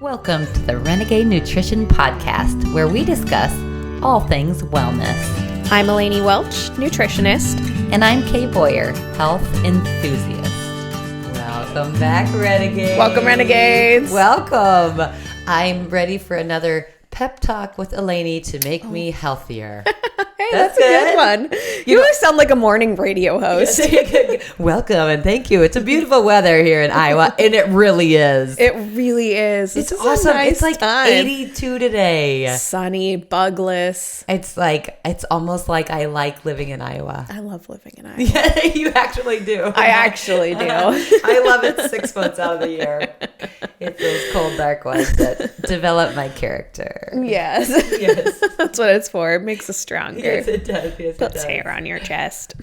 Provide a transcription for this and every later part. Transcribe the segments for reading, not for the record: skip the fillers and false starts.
Welcome to the Renegade Nutrition Podcast, where we discuss all things wellness. I'm Eleni Welch, nutritionist. And I'm Kay Boyer, health enthusiast. Welcome back, Renegades. Welcome, Renegades. Welcome. I'm ready for another pep talk with Eleni to make me healthier. Hey, that's a good one. You always sound like a morning radio host. Welcome and thank you. It's a beautiful weather here in Iowa, and it really is. It really is. It's awesome. Nice it's like time. 82 today. Sunny, bugless. It's almost like I like living in Iowa. I love living in Iowa. Yeah, you actually do. I actually do. I love it 6 months out of the year. It's those cold, dark ones that develop my character. Yes. Yes. That's what it's for. It makes us stronger. Yes, it does. Yes, Puts it does. hair on your chest.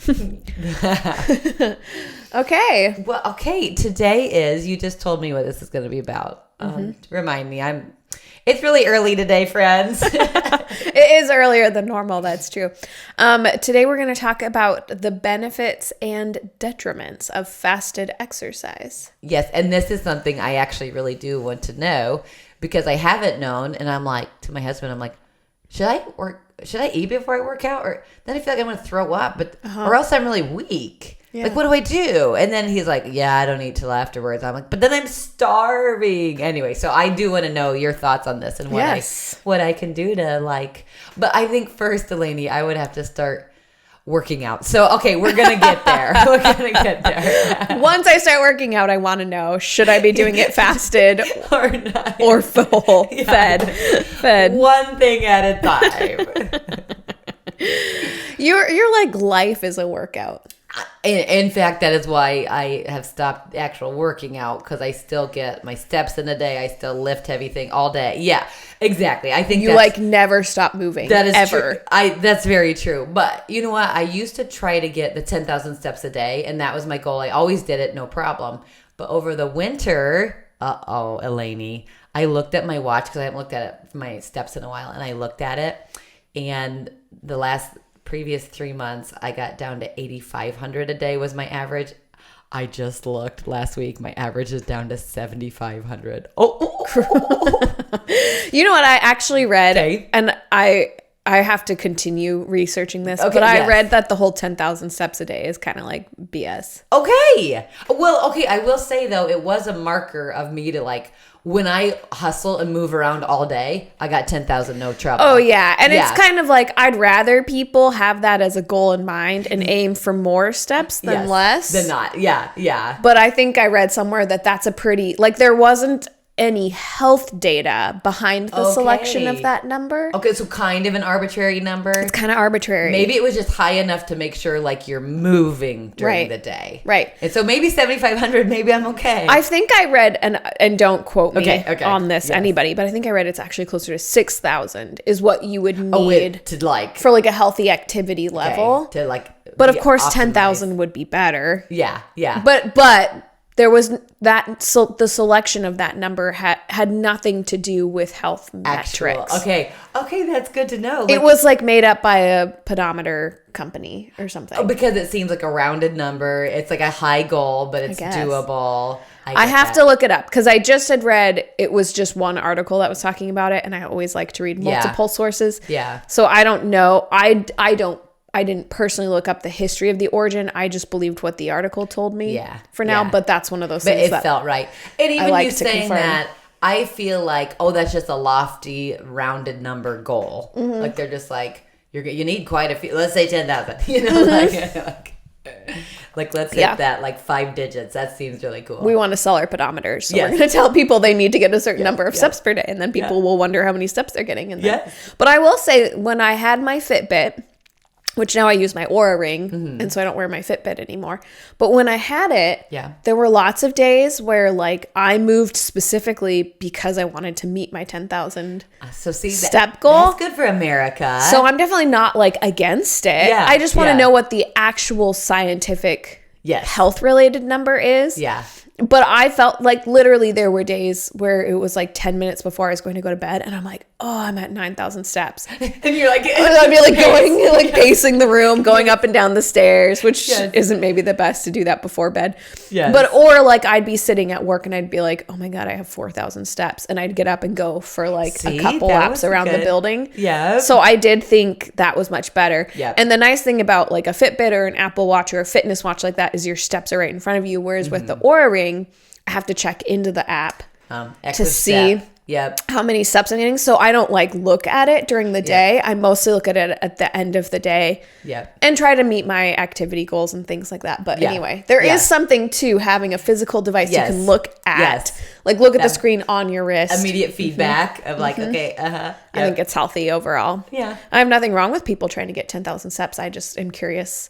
Okay. Well, okay. Today you just told me what this is going to be about. Remind me. It's really early today, friends. It is earlier than normal. That's true. Today we're going to talk about the benefits and detriments of fasted exercise. Yes, and this is something I actually really do want to know because I haven't known, and I'm like to my husband, I'm like, should I eat before I work out, or then I feel like I'm going to throw up, or else I'm really weak. Yeah. Like, what do I do? And then he's like, yeah, I don't eat till afterwards. I'm like, but then I'm starving. Anyway, so I do want to know your thoughts on this and what I can do to but I think first, Eleni, I would have to start working out. So, okay, we're going to get there. We're going to get there. Once I start working out, I want to know, should I be doing it fasted or not? Or full, fed? One thing at a time. You're like life is a workout. In fact, that is why I have stopped actual working out, because I still get my steps in a day. I still lift heavy thing all day. Yeah, exactly. I think you never stop moving. That is ever. True. That's very true. But you know what? I used to try to get the 10,000 steps a day, and that was my goal. I always did it, no problem. But over the winter, Eleni, I looked at my watch because I haven't looked at it, my steps in a while, and I looked at it, and the previous 3 months, I got down to 8,500 a day was my average. I just looked last week. My average is down to 7,500. You know what I actually read, okay. And I have to continue researching this, but I read that the whole 10,000 steps a day is kind of like BS. Okay. Well, okay. I will say though, it was a marker of me to when I hustle and move around all day, I got 10,000, no trouble. Oh, yeah. And it's kind of like, I'd rather people have that as a goal in mind and aim for more steps than less. Than not. Yeah. Yeah. But I think I read somewhere that that's a pretty, there wasn't any health data behind the selection of that number. Okay, so kind of an arbitrary number. It's kind of arbitrary. Maybe it was just high enough to make sure you're moving during the day. Right. And so maybe 7,500, maybe I'm okay. I think I read, and don't quote me on this, yes. Anybody, but I think I read it's actually closer to 6,000 is what you would need to for a healthy activity level. To but of course, optimized. 10,000 would be better. Yeah, yeah. But there was that, so the selection of that number had nothing to do with health metrics. Okay, that's good to know. It was made up by a pedometer company or something. Because it seems like a rounded number. It's like a high goal, but it's doable. I have to look it up because I just had read it was just one article that was talking about it, and I always like to read multiple sources. Yeah. So I don't know. I didn't personally look up the history of the origin. I just believed what the article told me for now. But that's one of those things that felt right. And even like you saying that, I feel like, that's just a lofty, rounded number goal. Mm-hmm. They're just you need quite a few. Let's say 10,000. You know, let's hit that 5 digits. That seems really cool. We want to sell our pedometers, so we're going to tell people they need to get a certain number of steps per day, and then people will wonder how many steps they're getting. But I will say, when I had my Fitbit, which now I use my Oura Ring, and so I don't wear my Fitbit anymore. But when I had it, there were lots of days where I moved specifically because I wanted to meet my 10,000 step goal. That's good for America. So I'm definitely not against it. Yeah, I just want to know what the actual scientific health related number is. Yeah. But I felt like literally there were days where it was like 10 minutes before I was going to go to bed. And I'm like, oh, I'm at 9,000 steps. And you're like, I'd be like going, like pacing the room, going up and down the stairs, which isn't maybe the best to do that before bed. Yes. But, or like I'd be sitting at work and I'd be like, oh my God, I have 4,000 steps. And I'd get up and go for like a couple laps around the building. Yeah. So I did think that was much better. Yeah. And the nice thing about like a Fitbit or an Apple Watch or a fitness watch like that is your steps are right in front of you. Whereas with the Oura Ring, I have to check into the app to see how many steps I'm getting. So I don't like look at it during the day. I mostly look at it at the end of the day and try to meet my activity goals and things like that. But anyway, there is something to having a physical device you can look at. Like look at the screen on your wrist. Immediate feedback of like, okay, I think it's healthy overall. Yeah. I have nothing wrong with people trying to get 10,000 steps. I just am curious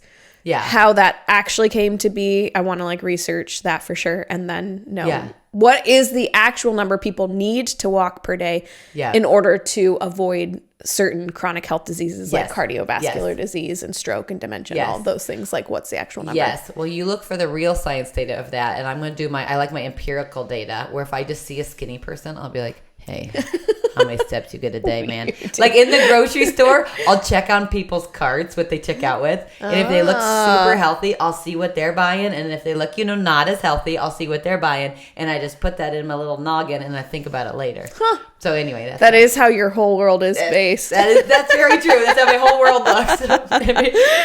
how that actually came to be. I want to like research that for sure and then know what is the actual number people need to walk per day in order to avoid certain chronic health diseases like cardiovascular disease and stroke and dementia and all those things. Like what's the actual number? Yes. Well, you look for the real science data of that. And I'm going to do I like my empirical data where if I just see a skinny person, I'll be like, hey, how many steps you get a day, man? Like in the grocery store, I'll check on people's carts, what they check out with. And if they look super healthy, I'll see what they're buying. And if they look, not as healthy, I'll see what they're buying. And I just put that in my little noggin and I think about it later. So anyway, that is how your whole world is based. That's very true. That's how my whole world looks.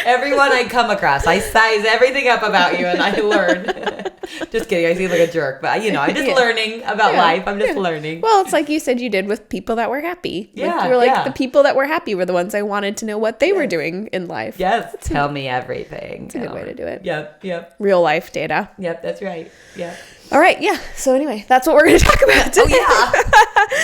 Everyone I come across, I size everything up about you and I learn. Just kidding. I seem like a jerk, but I'm just learning about life. I'm just learning. Well, it's like you said you did with people that were happy. Yeah. You were like, the people that were happy were the ones I wanted to know what they were doing in life. Yes. Tell me everything. It's a good way to do it. Yep. Real life data. Yep. That's right. Yeah. All right. Yeah. So anyway, that's what we're going to talk about today.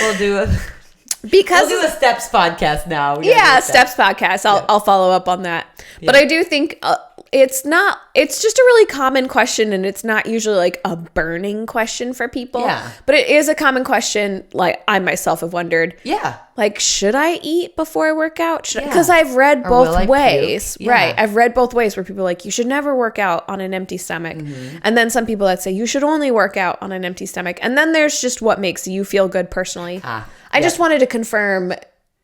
We'll do a steps podcast now. Steps podcast. I'll follow up on that. Yeah. But I do think it's just a really common question and it's not usually like a burning question for people. Yeah. But it is a common question. Like I myself have wondered. Yeah. Like, should I eat before I work out? Because I've read both ways. Yeah. Right. I've read both ways where people are like, you should never work out on an empty stomach. Mm-hmm. And then some people that say you should only work out on an empty stomach. And then there's just what makes you feel good personally. I just wanted to confirm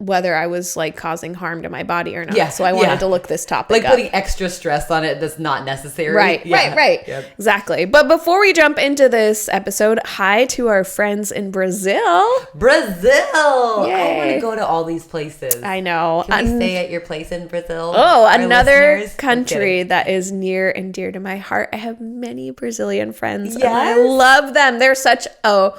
whether I was like causing harm to my body or not. Yeah, so I wanted to look this topic up. Like putting extra stress on it that's not necessary. Right. Yep. Exactly. But before we jump into this episode, hi to our friends in Brazil. Brazil! Yay. I want to go to all these places. I know. Can we stay at your place in Brazil? Oh, another country that is near and dear to my heart. I have many Brazilian friends. Yes. And I love them. They're such a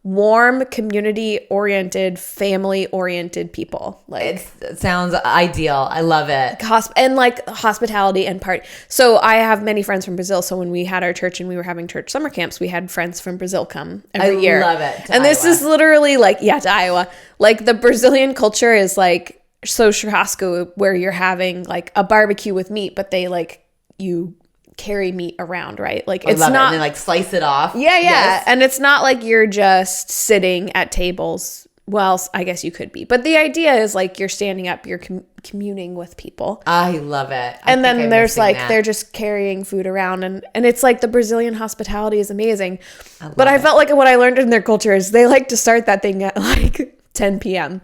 warm, community-oriented, family-oriented people. Like it sounds ideal. I love it. And like hospitality and part. So I have many friends from Brazil. So when we had our church and we were having church summer camps, we had friends from Brazil come every year. I love it. And this is literally like, to Iowa. Like the Brazilian culture is like so churrasco, where you're having like a barbecue with meat, but they like you carry meat around, right? Like it's not and then like slice it off. Yeah. Yes. And it's not like you're just sitting at tables. Well, I guess you could be, but the idea is like you're standing up, you're communing with people. I love it. And then there's like they're just carrying food around, and it's like the Brazilian hospitality is amazing. I felt like what I learned in their culture is they like to start that thing at like 10 p.m.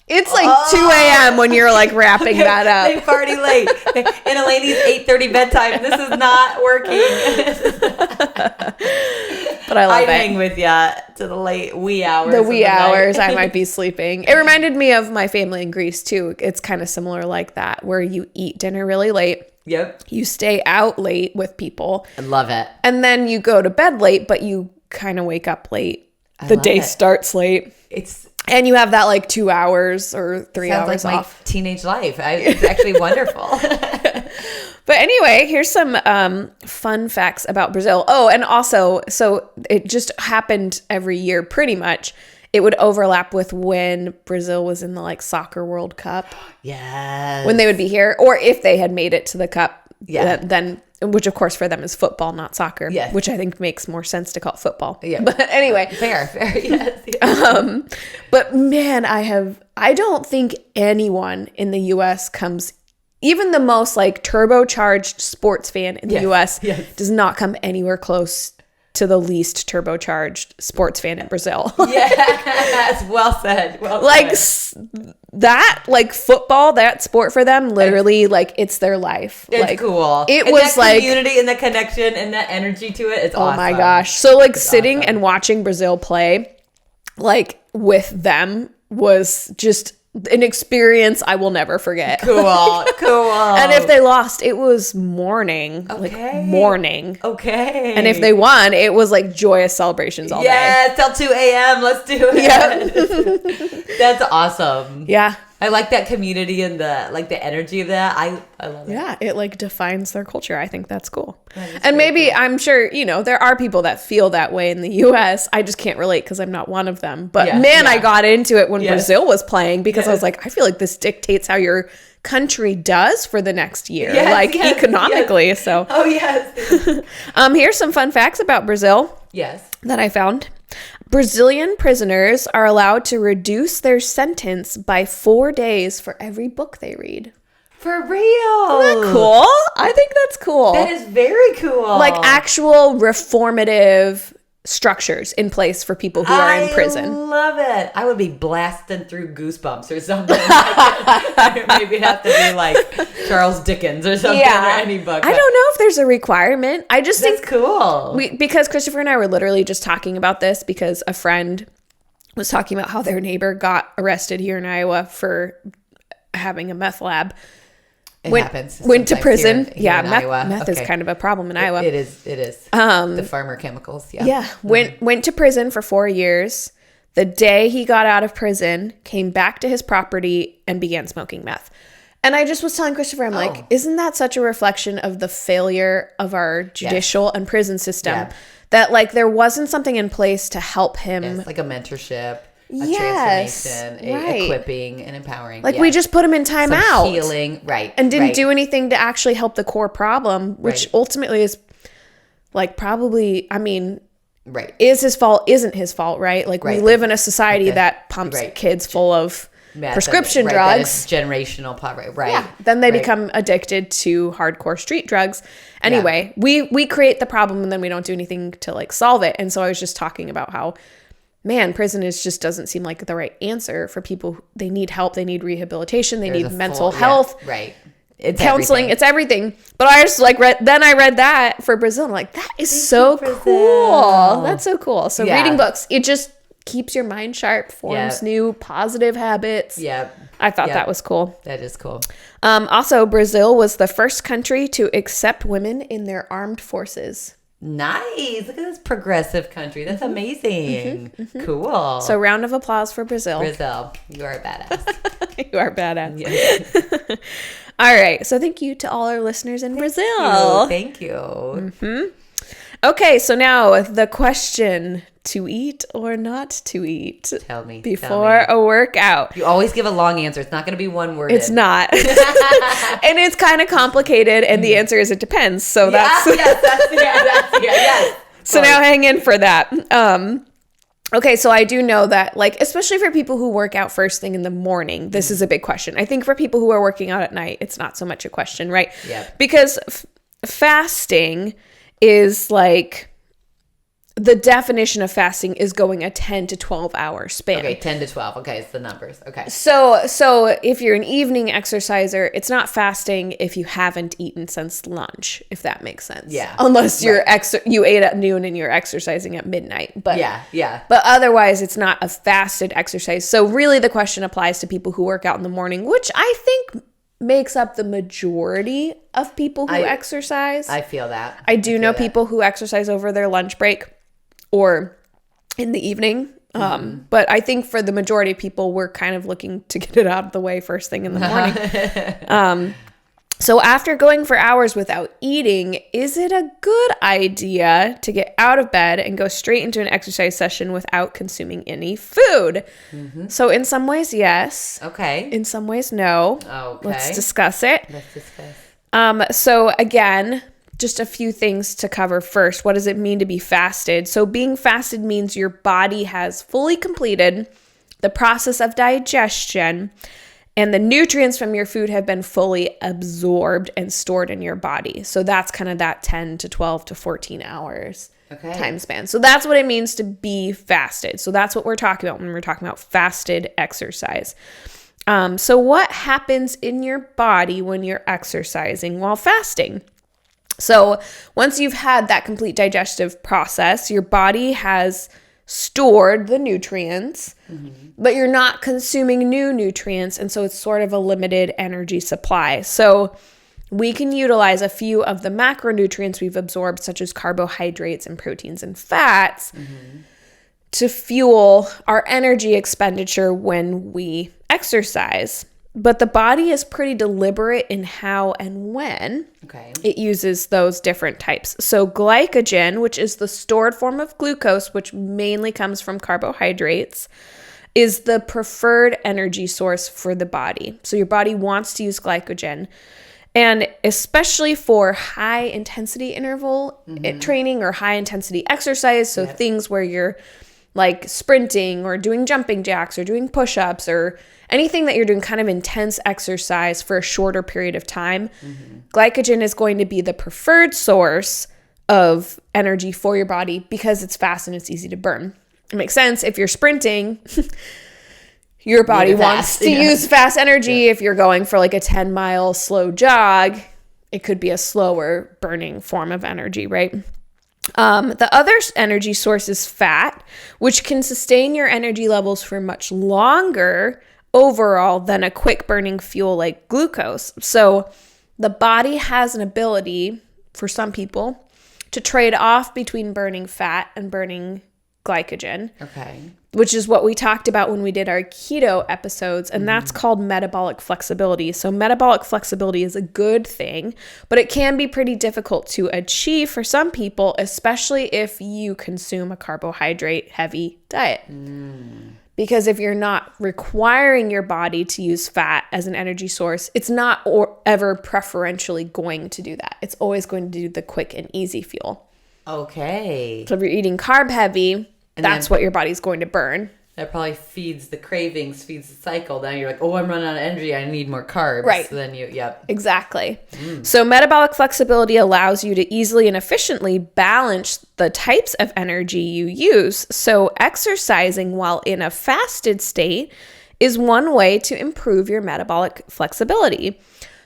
It's like 2 a.m. when you're like wrapping that up. They party late. In Elaine's 8:30 bedtime. This is not working. But I love it. I hang with you to the late wee hours. The wee hours I might be sleeping. It reminded me of my family in Greece too. It's kind of similar like that, where you eat dinner really late. Yep. You stay out late with people. I love it. And then you go to bed late, but you kind of wake up late. The day starts late. And you have that like 2 hours or 3 hours like off. My teenage life. It's actually wonderful. But anyway, here's some fun facts about Brazil. Oh, and also, so it just happened every year pretty much. It would overlap with when Brazil was in the like soccer World Cup. Yes. When they would be here, or if they had made it to the cup, then which of course for them is football, not soccer. Yes. Which I think makes more sense to call it football. Yeah. But anyway. Fair. Yes. But man, I don't think anyone in the US comes, even the most like turbocharged sports fan in the US does not come anywhere close to the least turbocharged sports fan in Brazil. Yes, well said. Well Like said. that, like football, that sport for them, literally, like it's their life. It's like, cool. It and was that like community and the connection and that energy to it. It's awesome. Oh my gosh. So like it's sitting awesome. and watching Brazil play, like with them was just an experience I will never forget. Cool. And if they lost, it was mourning. Okay. Like mourning. Okay. And if they won, it was like joyous celebrations all day. Yeah, till 2 a.m. Let's do it. Yeah. That's awesome. Yeah. I like that community and the energy of that. I love it. Yeah, it like defines their culture. I think that's cool. That is And very maybe cool. I'm sure, there are people that feel that way in the US. I just can't relate because I'm not one of them. But Yeah, man, yeah. I got into it when Yes. Brazil was playing because I Yes. was like, I feel like this dictates how your country does for the next year, Yes, like yes, economically. yes. So Oh, yes. here's some fun facts about Brazil Yes. that I found. Brazilian prisoners are allowed to reduce their sentence by 4 days for every book they read. For real. Isn't that cool? I think that's cool. That is very cool. Like actual reformative structures in place for people who are in I prison. love it. I would be blasting through Goosebumps or something. I maybe have to be like Charles Dickens or something or any book. I don't know if there's a requirement. I just That's think cool. because Christopher and I were literally just talking about this because a friend was talking about how their neighbor got arrested here in Iowa for having a meth lab. It happens. Went to sometimes prison. here in Meth, Iowa. meth is Okay. kind of a problem in Iowa. It is. The farmer chemicals. Yeah. Yeah, went to prison for 4 years. The day he got out of prison, came back to his property and began smoking meth. And I just was telling Christopher, I'm like, isn't that such a reflection of the failure of our judicial and prison system? Yeah. That like there wasn't something in place to help him. It's like a mentorship, a Yes, transformation, right. equipping and empowering. Like Yeah. we just put him in Some timeout. healing, right? And didn't right. do anything to actually help the core problem, which Right. ultimately is like probably, I mean, Right. is his fault, isn't his fault, right? Like we Right. live in a society Okay. that pumps Right. kids full of Meth prescription and- right, that drugs. is generational poverty. Right. Yeah. Then they Right. become addicted to hardcore street drugs. Anyway, we create the problem and then we don't do anything to like solve it. And so I was just talking about how, man, prison just doesn't seem like the right answer for people. They need help. They need rehabilitation. They There's need a mental full- health. Yeah, right. It's Counseling, everything. it's everything. But I just like read that for Brazil. I'm like, that is so Brazil. cool. That's so cool. So Yeah. reading books, it just keeps your mind sharp, forms Yeah. new positive habits. Yeah. I thought Yeah. that was cool. That is cool. Also, Brazil was the first country to accept women in their armed forces. Nice. Look at this progressive country. That's amazing. Cool. Mm-hmm. So round of applause for Brazil. Brazil, you are a badass. You are badass. Yes. All right. So thank you to all our listeners in Brazil. Thank you. Okay, so now the question: to eat or not to eat Tell me. before a workout? You always give a long answer. It's not going to be one word. It's not, and it's kind of complicated. And the answer is it depends. So that's Yes. so now hang in for that. Okay, so I do know that, like, especially for people who work out first thing in the morning, this is a big question. I think for people who are working out at night, it's not so much a question, right? Yeah. Because fasting is like, the definition of fasting is going a 10 to 12 hour span. Okay, 10 to 12. Okay, it's the numbers. Okay. So if you're an evening exerciser, it's not fasting if you haven't eaten since lunch, if that makes sense. Yeah. Unless you ate at noon and you're exercising at midnight. But Yeah. But otherwise, it's not a fasted exercise. So really the question applies to people who work out in the morning, which I think makes up the majority of people who exercise. I feel that. I do know people who exercise over their lunch break or in the evening. But I think for the majority of people, we're kind of looking to get it out of the way first thing in the morning. So after going for hours without eating, is it a good idea to get out of bed and go straight into an exercise session without consuming any food? So in some ways, yes. Okay. In some ways, no. Okay. Let's discuss it. Let's discuss. So again, just a few things to cover first. What does it mean to be fasted? So being fasted means your body has fully completed the process of digestion and the nutrients from your food have been fully absorbed and stored in your body. So that's kind of that 10 to 12 to 14 hours. time span. So that's what it means to be fasted. So that's what we're talking about when we're talking about fasted exercise. So what happens in your body when you're exercising while fasting? So once you've had that complete digestive process, your body has stored the nutrients, but you're not consuming new nutrients. And so it's sort of a limited energy supply. So we can utilize a few of the macronutrients we've absorbed, such as carbohydrates and proteins and fats, to fuel our energy expenditure when we exercise. But the body is pretty deliberate in how and when it uses those different types. So glycogen, which is the stored form of glucose, which mainly comes from carbohydrates, is the preferred energy source for the body. So your body wants to use glycogen. And especially for high intensity interval training or high intensity exercise, so things where you're like sprinting or doing jumping jacks or doing push-ups or anything that you're doing kind of intense exercise for a shorter period of time, glycogen is going to be the preferred source of energy for your body because it's fast and it's easy to burn. It makes sense. If you're sprinting, your body wants to use fast energy. If you're going for like a 10-mile slow jog, it could be a slower burning form of energy, right? The other energy source is fat, which can sustain your energy levels for much longer overall than a quick burning fuel like glucose. So the body has an ability for some people to trade off between burning fat and burning glycogen. Which is what we talked about when we did our keto episodes, and that's called metabolic flexibility. So metabolic flexibility is a good thing, but it can be pretty difficult to achieve for some people, especially if you consume a carbohydrate-heavy diet. Because if you're not requiring your body to use fat as an energy source, it's not ever preferentially going to do that. It's always going to do the quick and easy fuel. So if you're eating carb-heavy, that's what your body's going to burn. That probably feeds the cravings, feeds the cycle. Then you're like, oh, I'm running out of energy. I need more carbs. Right. So then Exactly. So metabolic flexibility allows you to easily and efficiently balance the types of energy you use. So exercising while in a fasted state is one way to improve your metabolic flexibility.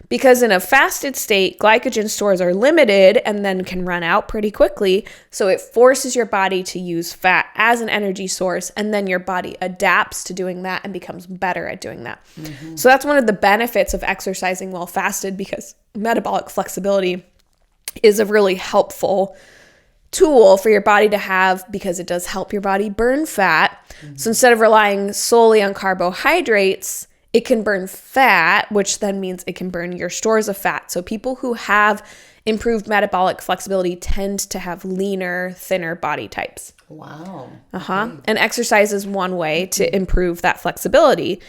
Because in a fasted state, glycogen stores are limited and then can run out pretty quickly. So it forces your body to use fat as an energy source, and then your body adapts to doing that and becomes better at doing that. So that's one of the benefits of exercising while fasted, because metabolic flexibility is a really helpful tool for your body to have, because it does help your body burn fat. So instead of relying solely on carbohydrates, it can burn fat, which then means it can burn your stores of fat. So people who have improved metabolic flexibility tend to have leaner, thinner body types. Wow. And exercise is one way to improve that flexibility.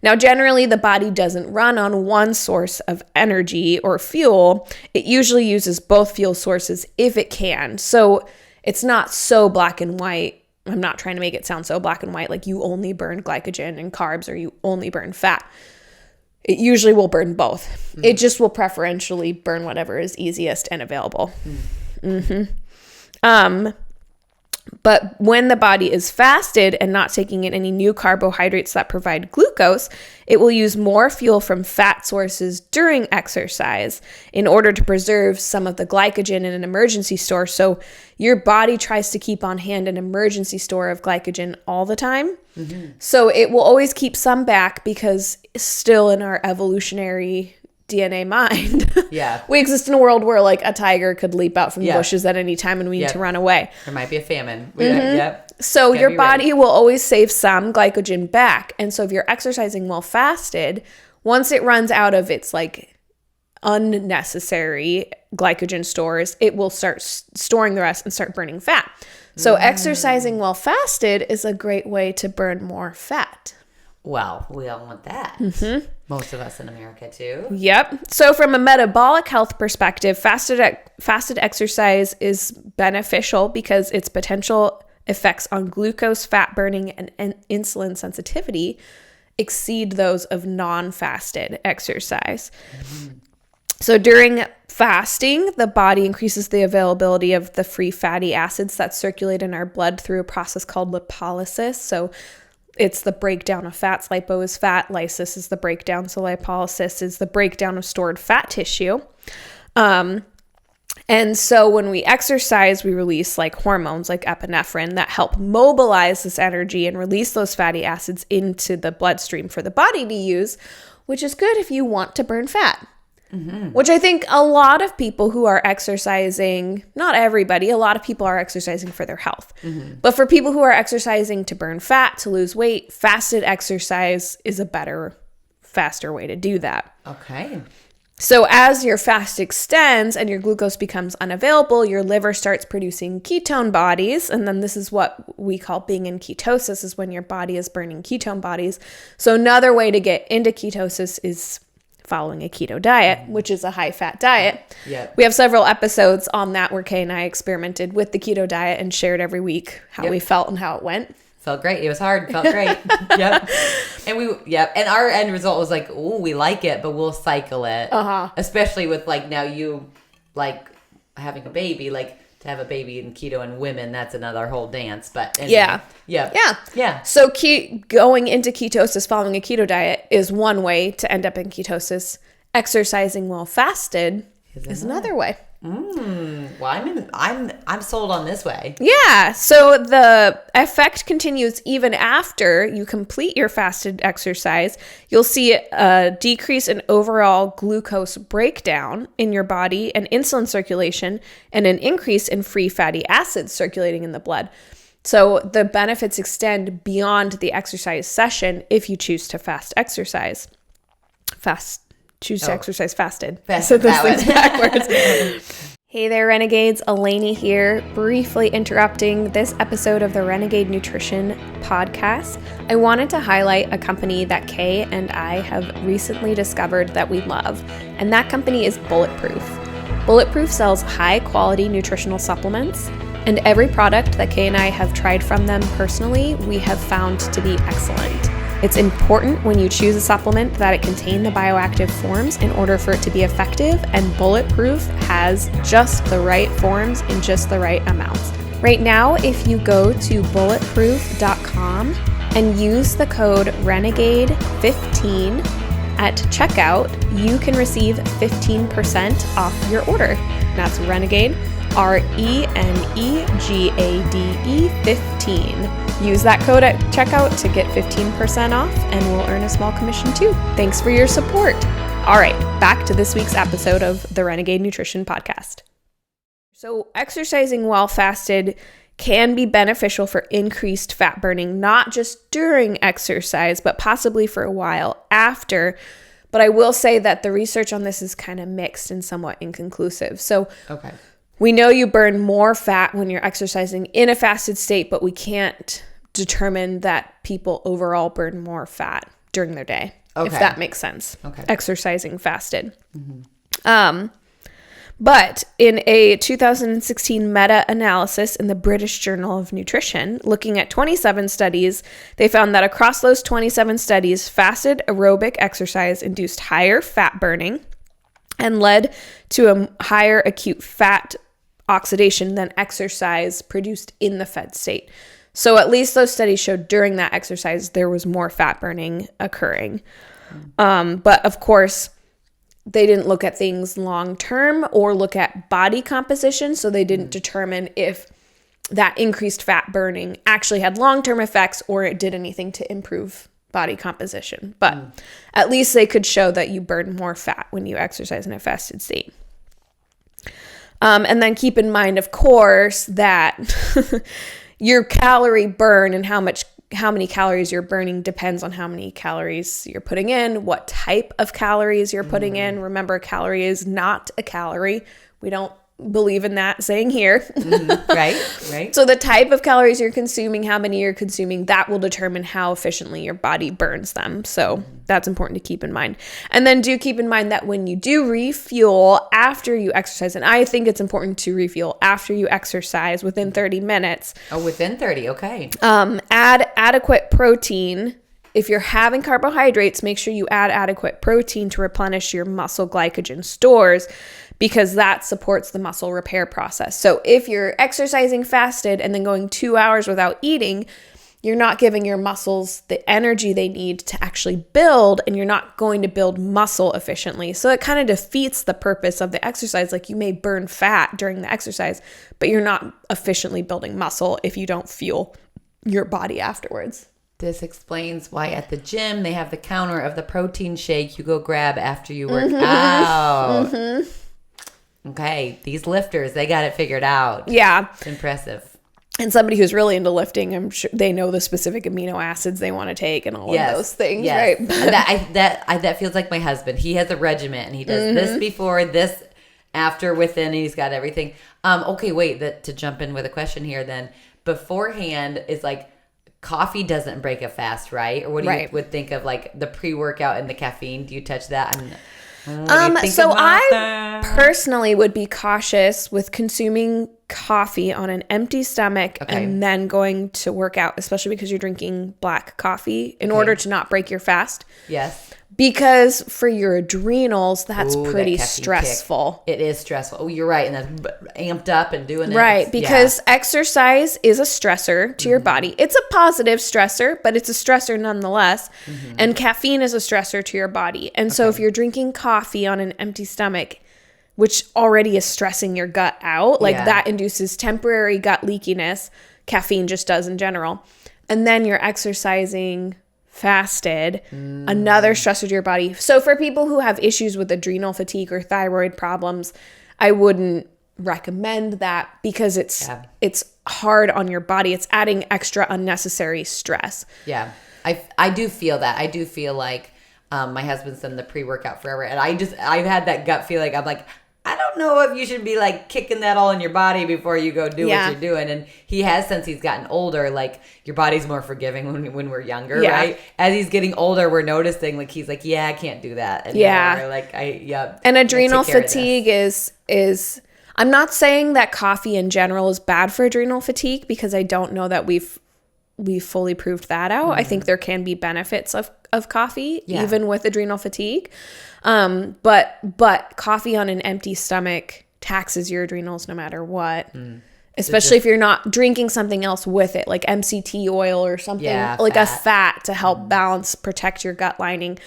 Now, generally, the body doesn't run on one source of energy or fuel. It usually uses both fuel sources if it can. So it's not so black and white. I'm not trying to make it sound so black and white, like you only burn glycogen and carbs or you only burn fat. It usually will burn both. It just will preferentially burn whatever is easiest and available. But when the body is fasted and not taking in any new carbohydrates that provide glucose, it will use more fuel from fat sources during exercise in order to preserve some of the glycogen in an emergency store. So your body tries to keep on hand an emergency store of glycogen all the time. So it will always keep some back, because still in our evolutionary DNA mind, we exist in a world where like a tiger could leap out from the bushes at any time and we need to run away. There might be a famine. So your body will always save some glycogen back. And so if you're exercising while fasted, once it runs out of its like unnecessary glycogen stores, it will start storing the rest and start burning fat. So exercising while fasted is a great way to burn more fat. Well, we all want that. Most of us in America too. Yep. So from a metabolic health perspective, fasted exercise is beneficial because its potential effects on glucose, fat burning, and insulin sensitivity exceed those of non-fasted exercise. So during fasting, the body increases the availability of the free fatty acids that circulate in our blood through a process called lipolysis. So it's the breakdown of fats. Lipo is fat. Lysis is the breakdown. So lipolysis is the breakdown of stored fat tissue. And so when we exercise, we release like hormones like epinephrine that help mobilize this energy and release those fatty acids into the bloodstream for the body to use, which is good if you want to burn fat. Which I think a lot of people who are exercising, not everybody, a lot of people are exercising for their health. But for people who are exercising to burn fat, to lose weight, fasted exercise is a better, faster way to do that. Okay. So as your fast extends and your glucose becomes unavailable, your liver starts producing ketone bodies. And then this is what we call being in ketosis, is when your body is burning ketone bodies. So another way to get into ketosis is following a keto diet, which is a high-fat diet. Yep. We have several episodes on that where Kay and I experimented with the keto diet and shared every week how we felt and how it went. Felt great. It was hard. Felt great. Yep. And our end result was like, oh, we like it, but we'll cycle it. Especially with like now you like having a baby, like to have a baby in keto and women, that's another whole dance. But anyway, yeah. So going into ketosis following a keto diet is one way to end up in ketosis. Exercising while fasted is another way. Well, I'm sold on this way. Yeah. So the effect continues even after you complete your fasted exercise. You'll see a decrease in overall glucose breakdown in your body and insulin circulation, and an increase in free fatty acids circulating in the blood. So the benefits extend beyond the exercise session if you choose to choose to exercise fasted. So those things backwards. Hey there, Renegades. Eleni here, briefly interrupting this episode of the Renegade Nutrition Podcast. I wanted to highlight a company that Kay and I have recently discovered that we love, and that company is Bulletproof. Bulletproof sells high-quality nutritional supplements, and every product that Kay and I have tried from them personally, we have found to be excellent. It's important when you choose a supplement that it contain the bioactive forms in order for it to be effective, and Bulletproof has just the right forms in just the right amounts. Right now, if you go to bulletproof.com and use the code RENEGADE15 at checkout, you can receive 15% off your order. That's Renegade, RENEGADE 15. Use that code at checkout to get 15% off, and we'll earn a small commission too. Thanks for your support. All right, back to this week's episode of the Renegade Nutrition Podcast. So exercising while fasted can be beneficial for increased fat burning, not just during exercise, but possibly for a while after. But I will say that the research on this is kind of mixed and somewhat inconclusive. So we know you burn more fat when you're exercising in a fasted state, but we can't determine that people overall burn more fat during their day, if that makes sense. Exercising fasted. But in a 2016 meta-analysis in the British Journal of Nutrition, looking at 27 studies, they found that across those 27 studies, fasted aerobic exercise induced higher fat burning and led to a higher acute fat oxidation than exercise produced in the fed state. So at least those studies showed during that exercise there was more fat burning occurring. But of course, they didn't look at things long term or look at body composition, so they didn't determine if that increased fat burning actually had long-term effects or it did anything to improve body composition. But at least they could show that you burn more fat when you exercise in a fasted state. And then keep in mind, of course, that your calorie burn and how many calories you're burning depends on how many calories you're putting in, what type of calories you're putting in. Remember, a calorie is not a calorie. We don't believe in that saying here. Right. So the type of calories you're consuming, how many you're consuming, that will determine how efficiently your body burns them. So that's important to keep in mind. And then do keep in mind that when you do refuel after you exercise, and I think it's important to refuel after you exercise within 30 minutes. Oh, within 30. Okay. Add adequate protein if you're having carbohydrates, make sure you add adequate protein to replenish your muscle glycogen stores, because that supports the muscle repair process. So if you're exercising fasted and then going 2 hours without eating, you're not giving your muscles the energy they need to actually build, and you're not going to build muscle efficiently. So it kind of defeats the purpose of the exercise. Like, you may burn fat during the exercise, but you're not efficiently building muscle if you don't fuel your body afterwards. This explains why at the gym they have the counter of the protein shake you go grab after you work out. Okay, these lifters, they got it figured out. Yeah. It's impressive. And somebody who's really into lifting, I'm sure they know the specific amino acids they want to take and all of those things, right? That feels like my husband. He has a regiment, and he does this before, this after, within, and he's got everything. Okay, wait, to jump in with a question here then. Beforehand is like, coffee doesn't break a fast, right? Or what do you would think of like the pre-workout and the caffeine? Do you touch that? So I personally would be cautious with consuming coffee on an empty stomach and then going to work out, especially because you're drinking black coffee in order to not break your fast. Yes. Because for your adrenals, that's pretty stressful. It is stressful. Oh, you're right. And that's amped up and doing it. Right. Because exercise is a stressor to your body. It's a positive stressor, but it's a stressor nonetheless. And caffeine is a stressor to your body. And so if you're drinking coffee on an empty stomach, which already is stressing your gut out, like that induces temporary gut leakiness. Caffeine just does in general. And then you're exercising fasted, another stressor to your body. So for people who have issues with adrenal fatigue or thyroid problems, I wouldn't recommend that, because it's hard on your body. It's adding extra unnecessary stress. Yeah. I do feel that. I do feel like my husband's done the pre-workout forever, and I've had that gut feeling. I'm like, I don't know if you should be like kicking that all in your body before you go do what you're doing. And he has, since he's gotten older, like, your body's more forgiving when we're younger, right? As he's getting older, we're noticing, like, he's like, I can't do that anymore. Yeah. Like, And adrenal fatigue is I'm not saying that coffee in general is bad for adrenal fatigue, because I don't know that we've fully proved that out. I think there can be benefits of coffee, even with adrenal fatigue. But coffee on an empty stomach taxes your adrenals no matter what. Especially if you're not drinking something else with it, like MCT oil or something, like a fat to help balance, protect your gut lining.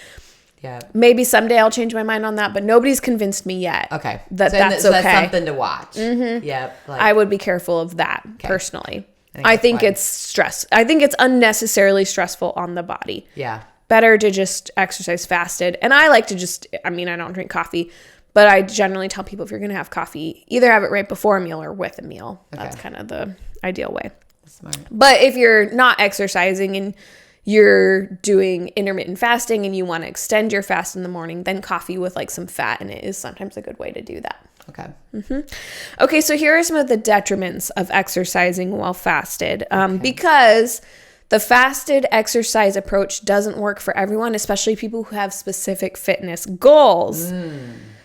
Yeah. Maybe someday I'll change my mind on that, but nobody's convinced me yet. Okay. That's okay. That's something to watch. Yeah. I would be careful of that personally. I think it's stress. I think it's unnecessarily stressful on the body. Yeah. Better to just exercise fasted. And I like to I don't drink coffee, but I generally tell people, if you're going to have coffee, either have it right before a meal or with a meal. Okay. That's kind of the ideal way. Smart. But if you're not exercising and you're doing intermittent fasting and you want to extend your fast in the morning, then coffee with like some fat in it is sometimes a good way to do that. Okay. Okay, so here are some of the detriments of exercising while fasted. Because the fasted exercise approach doesn't work for everyone, especially people who have specific fitness goals.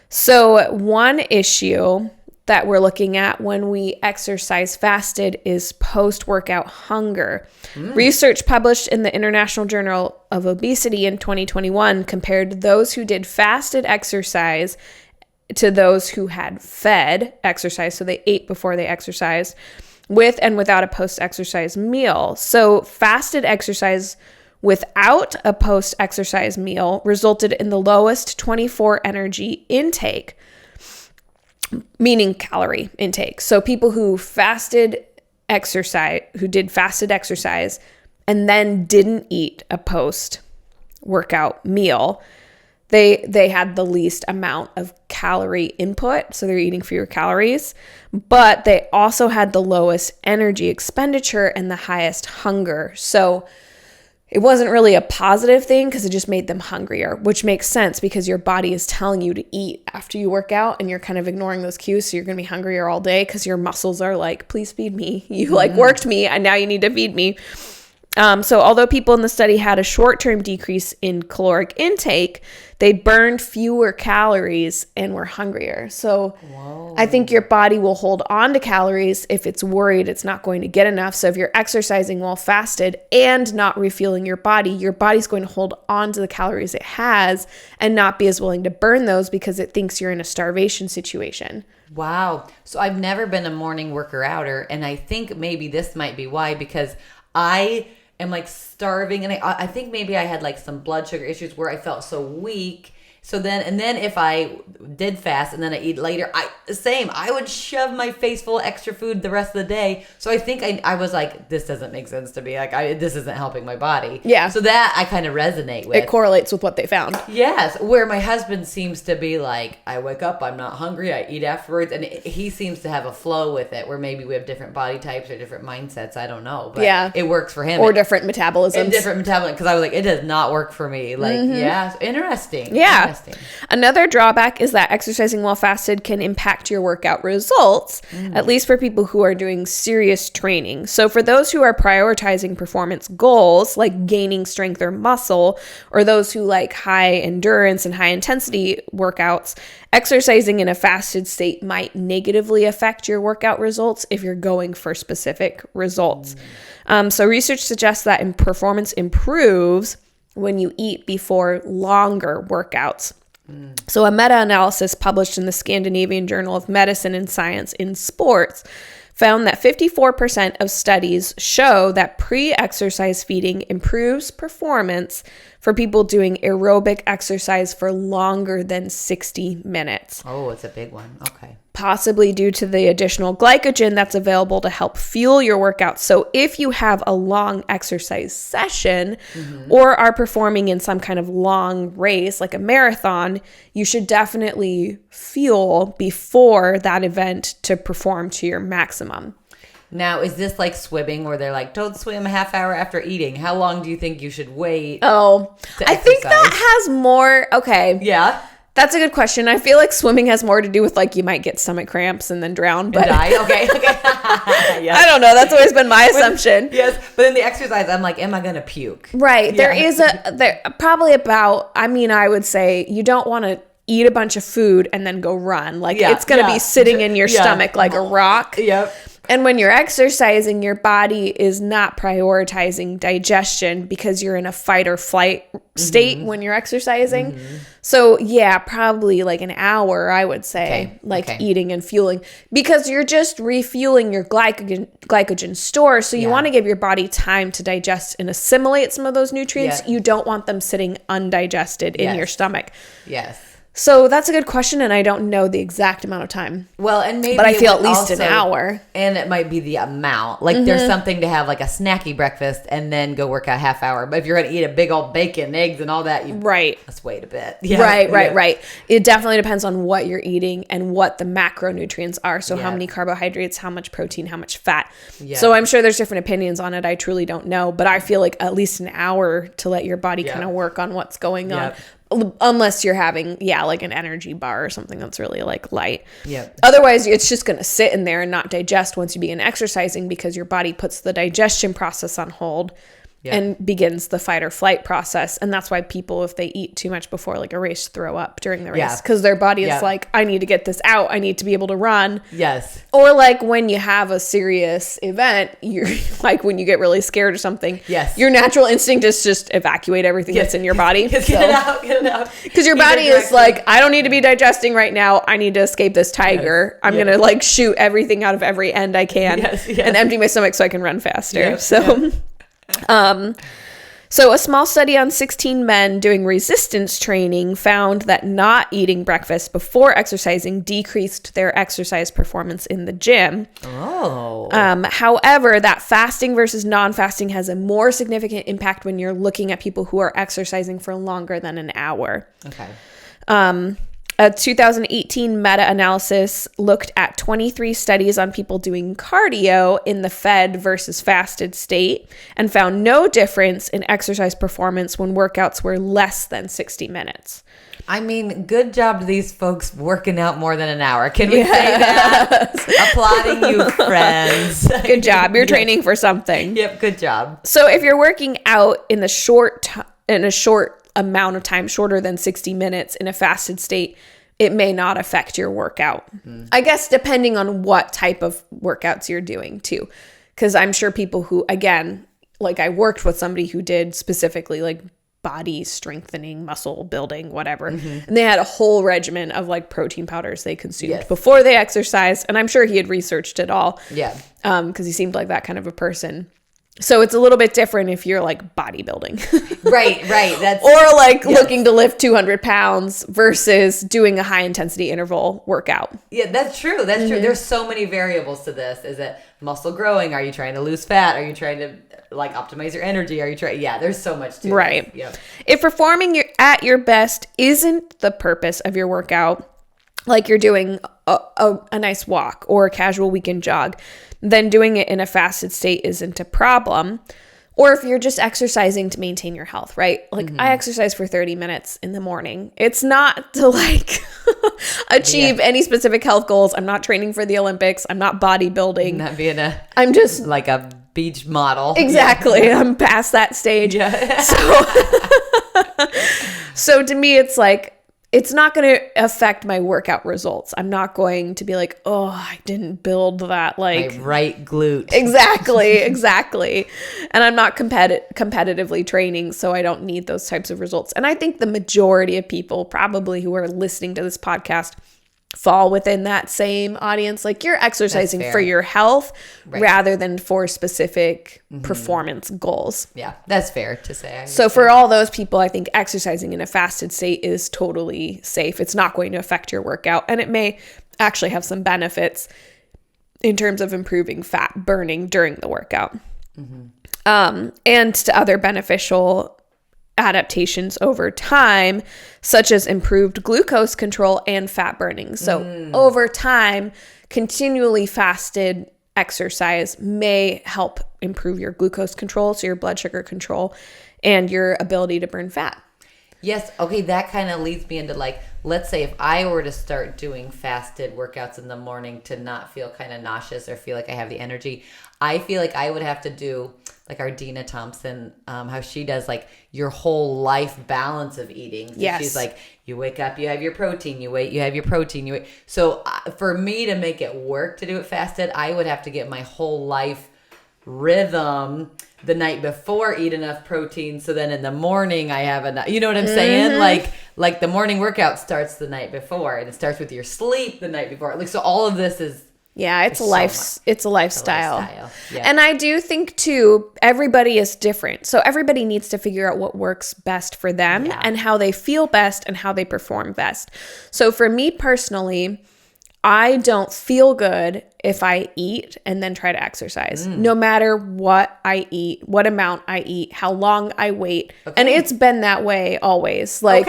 So one issue that we're looking at when we exercise fasted is post-workout hunger. Research published in the International Journal of Obesity in 2021 compared those who did fasted exercise to those who had fed exercise, so they ate before they exercised, with and without a post-exercise meal. So fasted exercise without a post-exercise meal resulted in the lowest 24 energy intake, meaning calorie intake. So people who did fasted exercise and then didn't eat a post-workout meal, they had the least amount of calorie input, so they're eating fewer calories, but they also had the lowest energy expenditure and the highest hunger. So it wasn't really a positive thing, because it just made them hungrier, which makes sense because your body is telling you to eat after you work out and you're kind of ignoring those cues. So you're going to be hungrier all day because your muscles are like, please feed me. You like worked me and now you need to feed me. So although people in the study had a short-term decrease in caloric intake, they burned fewer calories and were hungrier. So Whoa. I think your body will hold on to calories if it's worried it's not going to get enough. So if you're exercising while fasted and not refueling your body's going to hold on to the calories it has and not be as willing to burn those because it thinks you're in a starvation situation. Wow. So I've never been a morning worker outer, and I think maybe this might be why, because I am like starving, and I think maybe I had like some blood sugar issues where I felt so weak. So then if I did fast and then I eat later, I would shove my face full of extra food the rest of the day. So I think I was like, this doesn't make sense to me. Like this isn't helping my body. Yeah. So that I kind of resonate with. It correlates with what they found. Yes. Where my husband seems to be like, I wake up, I'm not hungry, I eat afterwards. And he seems to have a flow with it where maybe we have different body types or different mindsets. I don't know. But yeah. It works for him. Or different metabolisms. And different metabolism. Because I was like, it does not work for me. Like, yeah. Interesting. Yeah. Interesting. Another drawback is that exercising while fasted can impact your workout results, at least for people who are doing serious training. So for those who are prioritizing performance goals, like gaining strength or muscle, or those who like high endurance and high intensity workouts, exercising in a fasted state might negatively affect your workout results if you're going for specific results. So research suggests that performance improves when you eat before longer workouts. So a meta-analysis published in the Scandinavian Journal of Medicine and Science in Sports found that 54% of studies show that pre-exercise feeding improves performance for people doing aerobic exercise for longer than 60 minutes. Oh, it's a big one. Okay. Possibly due to the additional glycogen that's available to help fuel your workout. So if you have a long exercise session or are performing in some kind of long race, like a marathon, you should definitely fuel before that event to perform to your maximum. Now, is this like swimming where they're like, don't swim a half hour after eating? How long do you think you should wait? Oh, I think that has more. Okay. Yeah. That's a good question. I feel like swimming has more to do with like you might get stomach cramps and then drown. But die. Okay. Yes. I don't know. That's always been my assumption. Yes. But in the exercise, I'm like, am I going to puke? Right. Yeah. There probably about, I would say you don't want to eat a bunch of food and then go run. Like it's going to be sitting in your stomach like a rock. Yep. And when you're exercising, your body is not prioritizing digestion because you're in a fight or flight state when you're exercising. So yeah, probably like an hour, I would say, eating and fueling, because you're just refueling your glycogen store. So you want to give your body time to digest and assimilate some of those nutrients. You don't want them sitting undigested in your stomach. Yes. So that's a good question, and I don't know the exact amount of time. Well, and maybe, but I feel at least an hour. And it might be the amount. Like there's something to have like a snacky breakfast and then go work out half hour. But if you're going to eat a big old bacon, eggs, and all that, let's wait a bit. Yeah. Right. It definitely depends on what you're eating and what the macronutrients are. So how many carbohydrates, how much protein, how much fat. Yeah. So I'm sure there's different opinions on it. I truly don't know. But I feel like at least an hour to let your body kind of work on what's going on. Unless you're having, like an energy bar or something that's really like light. Yeah. Otherwise, it's just going to sit in there and not digest once you begin exercising because your body puts the digestion process on hold and begins the fight or flight process. And that's why people, if they eat too much before like a race, throw up during the race because their body is like, I need to get this out. I need to be able to run. Yes. Or like when you have a serious event, you're like when you get really scared or something. Yes. Your natural instinct is just evacuate everything that's in your body. Get it out. Because your body is like, I don't need to be digesting right now. I need to escape this tiger. I'm going to like shoot everything out of every end I can and empty my stomach so I can run faster. So a small study on 16 men doing resistance training found that not eating breakfast before exercising decreased their exercise performance in the gym. However, that fasting versus non-fasting has a more significant impact when you're looking at people who are exercising for longer than an hour. A 2018 meta-analysis looked at 23 studies on people doing cardio in the fed versus fasted state and found no difference in exercise performance when workouts were less than 60 minutes. I mean, good job to these folks working out more than an hour. Can we say that? Applauding you, friends. Good job. You're training for something. Yep, good job. So if you're working out in a short amount of time, shorter than 60 minutes in a fasted state, it may not affect your workout. I guess depending on what type of workouts you're doing too. Because I'm sure people who, again, like I worked with somebody who did specifically like body strengthening, muscle building, whatever. And they had a whole regimen of like protein powders they consumed before they exercised. And I'm sure he had researched it all. Yeah. Because he seemed like that kind of a person. So it's a little bit different if you're like bodybuilding. Right. That's or like looking to lift 200 pounds versus doing a high intensity interval workout. Yeah, that's true. That's true. There's so many variables to this. Is it muscle growing? Are you trying to lose fat? Are you trying to like optimize your energy? Are you trying? Yeah, there's so much to right. it. Yep. If performing at your best isn't the purpose of your workout, like you're doing a nice walk or a casual weekend jog, then doing it in a fasted state isn't a problem. Or if you're just exercising to maintain your health, right? Like I exercise for 30 minutes in the morning. It's not to like achieve any specific health goals. I'm not training for the Olympics. I'm not bodybuilding. Not being I'm just like a beach model. Exactly. Yeah. I'm past that stage. Yeah. So to me, it's like, it's not going to affect my workout results. I'm not going to be like, oh, I didn't build that like my right glute. Exactly. And I'm not competitively training, so I don't need those types of results. And I think the majority of people probably who are listening to this podcast fall within that same audience. Like you're exercising for your health rather than for specific performance goals. Yeah, that's fair to say. So for all those people, I think exercising in a fasted state is totally safe. It's not going to affect your workout, and it may actually have some benefits in terms of improving fat burning during the workout. And to other beneficial adaptations over time, such as improved glucose control and fat burning. So over time, continually fasted exercise may help improve your glucose control, so your blood sugar control, and your ability to burn fat. Yes. Okay. That kind of leads me into like, let's say if I were to start doing fasted workouts in the morning to not feel kind of nauseous or feel like I have the energy, I feel like I would have to do like our Dina Thompson, how she does like your whole life balance of eating. So she's like, you wake up, you have your protein, you have your protein, you wait. So for me to make it work to do it fasted, I would have to get my whole life rhythm the night before, eat enough protein, so then in the morning I have enough. You know what I'm saying? Like the morning workout starts the night before, and it starts with your sleep the night before. Like so, all of this is it's a lifestyle. Yeah. And I do think too, everybody is different, so everybody needs to figure out what works best for them and how they feel best and how they perform best. So for me personally, I don't feel good if I eat and then try to exercise, no matter what I eat, what amount I eat, how long I wait. And it's been that way always. Like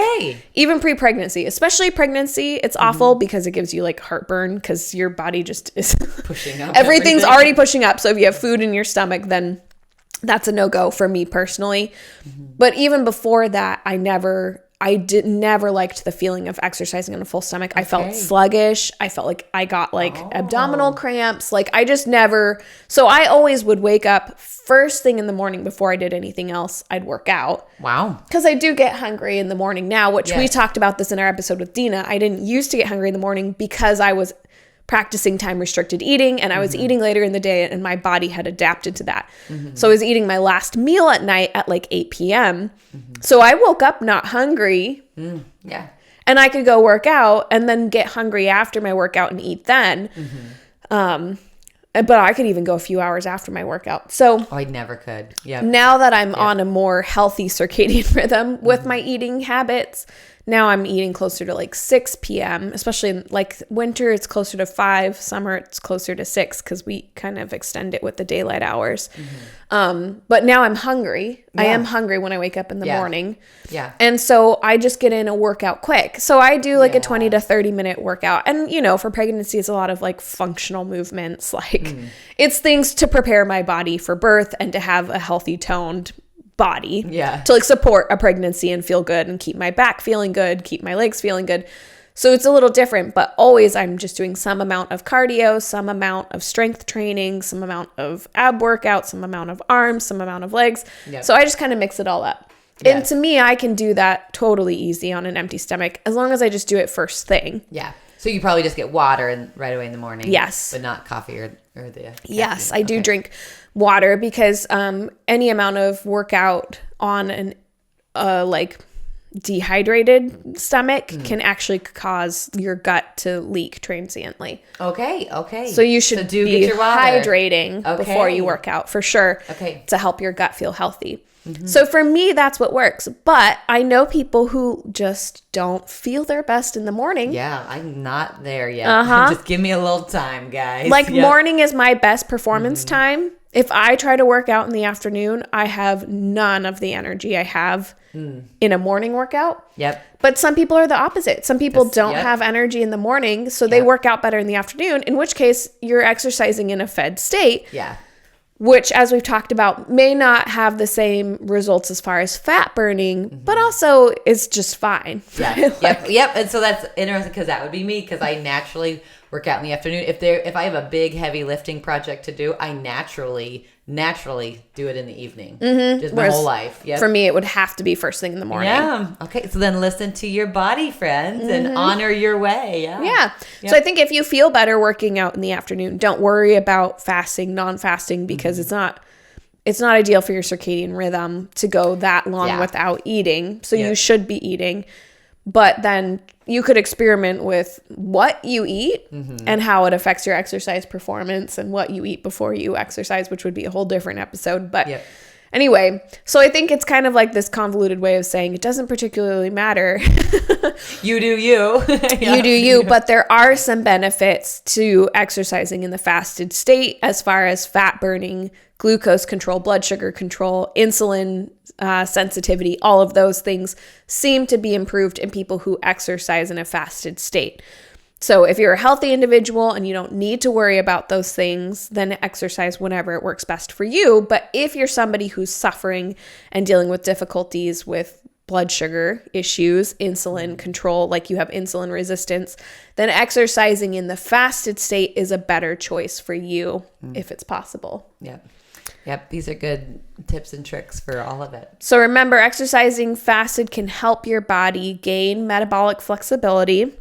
even pre-pregnancy, especially pregnancy, it's awful because it gives you like heartburn because your body just is pushing up. Everything's already pushing up. So if you have food in your stomach, then that's a no-go for me personally. But even before that, I never liked the feeling of exercising on a full stomach. I felt sluggish. I felt like I got like abdominal cramps. Like I just never, so I always would wake up first thing in the morning before I did anything else. I'd work out. Wow. Because I do get hungry in the morning now, which we talked about this in our episode with Dina. I didn't used to get hungry in the morning because I was practicing time restricted eating and I was eating later in the day and my body had adapted to that. So I was eating my last meal at night at like 8 p.m. So I woke up not hungry. Yeah. And I could go work out and then get hungry after my workout and eat then. But I could even go a few hours after my workout. So I never could. Yeah. Now that I'm on a more healthy circadian rhythm with my eating habits, Now I'm eating closer to like 6 p.m., especially in like winter, it's closer to 5. Summer, it's closer to 6 because we kind of extend it with the daylight hours. But now I'm hungry. I am hungry when I wake up in the morning. Yeah. And so I just get in a workout quick. So I do like a 20 to 30 minute workout. And, you know, for pregnancy, it's a lot of like functional movements. Like it's things to prepare my body for birth and to have a healthy toned body to like support a pregnancy and feel good and keep my back feeling good, keep my legs feeling good. So it's a little different, but always I'm just doing some amount of cardio, some amount of strength training, some amount of ab workout, some amount of arms, some amount of legs. So I just kind of mix it all up. And to me, I can do that totally easy on an empty stomach as long as I just do it first thing. Yeah. So you probably just get water right away in the morning. Yes. But not coffee or the... Yes, I do drink water because any amount of workout on an like dehydrated stomach can actually cause your gut to leak transiently. Okay. So you should do be get your water. hydrating before you work out for sure to help your gut feel healthy. So for me, that's what works. But I know people who just don't feel their best in the morning. Yeah, I'm not there yet. Just give me a little time, guys. Like morning is my best performance time. If I try to work out in the afternoon, I have none of the energy I have in a morning workout. But some people are the opposite. Some people don't have energy in the morning, so they work out better in the afternoon, in which case you're exercising in a fed state. Which, as we've talked about, may not have the same results as far as fat burning, but also is just fine. Yep. And so that's interesting because that would be me because I naturally work out in the afternoon. If I have a big, heavy lifting project to do, I naturally do it in the evening. Just my whole life. For me, it would have to be first thing in the morning. Yeah. Okay. So then listen to your body, friends, and honor your way. Yeah. So I think if you feel better working out in the afternoon, don't worry about fasting, non-fasting, because it's not ideal for your circadian rhythm to go that long without eating. So you should be eating. But then you could experiment with what you eat and how it affects your exercise performance and what you eat before you exercise, which would be a whole different episode. But anyway, so I think it's kind of like this convoluted way of saying it doesn't particularly matter. You do you. You do you. But there are some benefits to exercising in the fasted state as far as fat burning, glucose control, blood sugar control, insulin sensitivity. All of those things seem to be improved in people who exercise in a fasted state. So if you're a healthy individual and you don't need to worry about those things, then exercise whenever it works best for you. But if you're somebody who's suffering and dealing with difficulties with blood sugar issues, insulin control, like you have insulin resistance, then exercising in the fasted state is a better choice for you if it's possible. Yep. These are good tips and tricks for all of it. So remember, exercising fasted can help your body gain metabolic flexibility.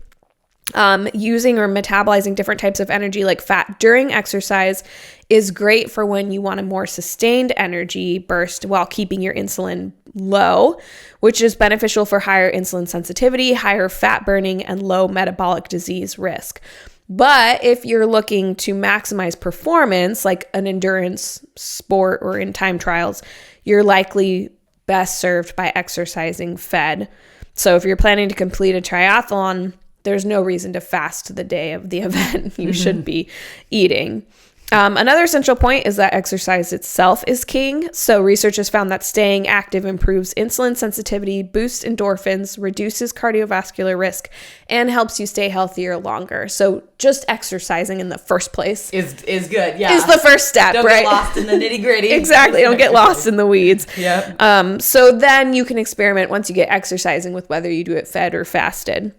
Using or metabolizing different types of energy like fat during exercise is great for when you want a more sustained energy burst while keeping your insulin low, which is beneficial for higher insulin sensitivity, higher fat burning, and low metabolic disease risk. But if you're looking to maximize performance, like an endurance sport or in time trials, you're likely best served by exercising fed. So if you're planning to complete a triathlon, there's no reason to fast the day of the event. You should be eating. Another essential point is that exercise itself is king. So research has found that staying active improves insulin sensitivity, boosts endorphins, reduces cardiovascular risk, and helps you stay healthier longer. So just exercising in the first place is good. Yeah, is the first step. Don't right? Get lost in the nitty gritty. Exactly. Don't get lost in the weeds. Yep. So then you can experiment once you get exercising with whether you do it fed or fasted.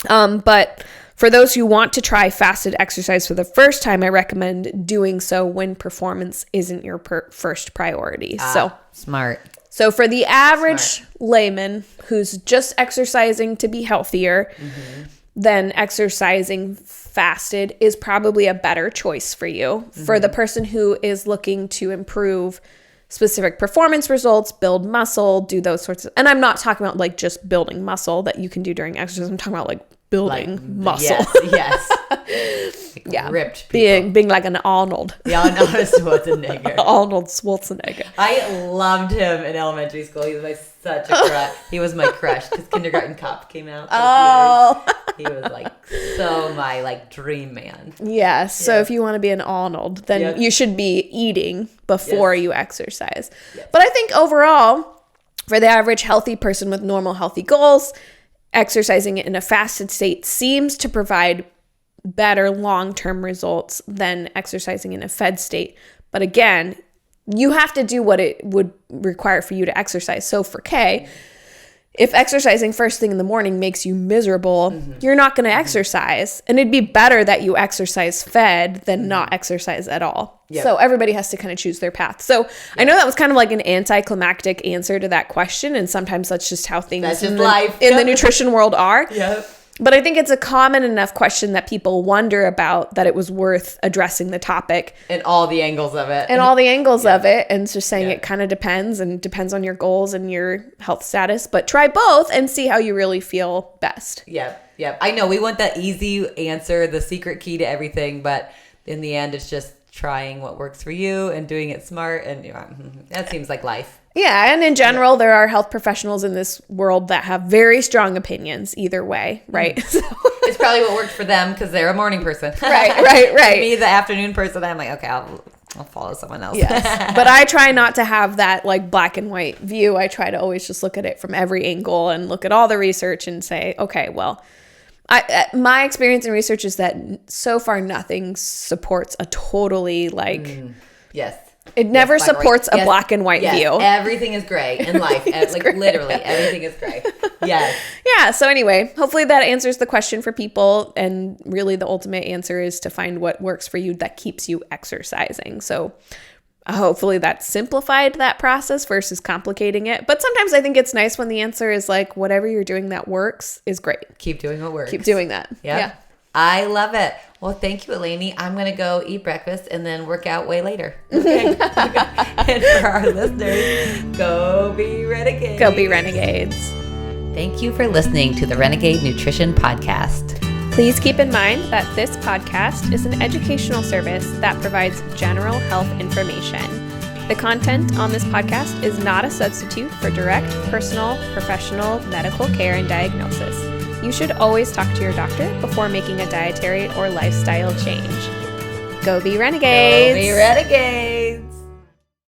But for those who want to try fasted exercise for the first time, I recommend doing so when performance isn't your first priority. Smart. So for the average layman who's just exercising to be healthier, then exercising fasted is probably a better choice for you. For the person who is looking to improve specific performance results, build muscle, do those sorts of, and I'm not talking about like just building muscle that you can do during exercise. I'm talking about like building muscle. Yes. Like ripped people. Being like an Arnold. Yeah, Arnold Schwarzenegger. Arnold Schwarzenegger. I loved him in elementary school. He was such a crush. He was my crush because Kindergarten Cop came out. He was like so my like dream man. Yes. So if you want to be an Arnold, then you should be eating before you exercise. Yes. But I think overall, for the average healthy person with normal healthy goals, exercising in a fasted state seems to provide better long-term results than exercising in a fed state. But again, you have to do what it would require for you to exercise. So for Kay, if exercising first thing in the morning makes you miserable, you're not going to exercise. And it'd be better that you exercise fed than not exercise at all. Yep. So everybody has to kind of choose their path. So I know that was kind of like an anticlimactic answer to that question. And sometimes that's just how things in the nutrition world are. Yep. But I think it's a common enough question that people wonder about that it was worth addressing the topic. And all the angles of it. And just saying it kind of depends on your goals and your health status. But try both and see how you really feel best. Yep. I know we want that easy answer, the secret key to everything. But in the end, it's just trying what works for you and doing it smart. And that seems like life. Yeah, and in general, there are health professionals in this world that have very strong opinions either way, right? So it's probably what worked for them because they're a morning person. Right. Me, the afternoon person, I'm like, okay, I'll follow someone else. Yes, but I try not to have that like black and white view. I try to always just look at it from every angle and look at all the research and say, okay, well, my experience in research is that so far nothing supports a totally like... Yes. It never supports a black and white view. Everything is gray in life. Literally, everything is gray. Yes. Yeah. So anyway, hopefully that answers the question for people. And really the ultimate answer is to find what works for you that keeps you exercising. So hopefully that simplified that process versus complicating it. But sometimes I think it's nice when the answer is like, whatever you're doing that works is great. Keep doing what works. Keep doing that. Yep. Yeah. I love it. Well, thank you, Eleni. I'm going to go eat breakfast and then work out way later. Okay. And for our listeners, go be renegades. Go be renegades. Thank you for listening to the Renegade Nutrition Podcast. Please keep in mind that this podcast is an educational service that provides general health information. The content on this podcast is not a substitute for direct, personal, professional medical care and diagnosis. You should always talk to your doctor before making a dietary or lifestyle change. Go be renegades! Go be renegades!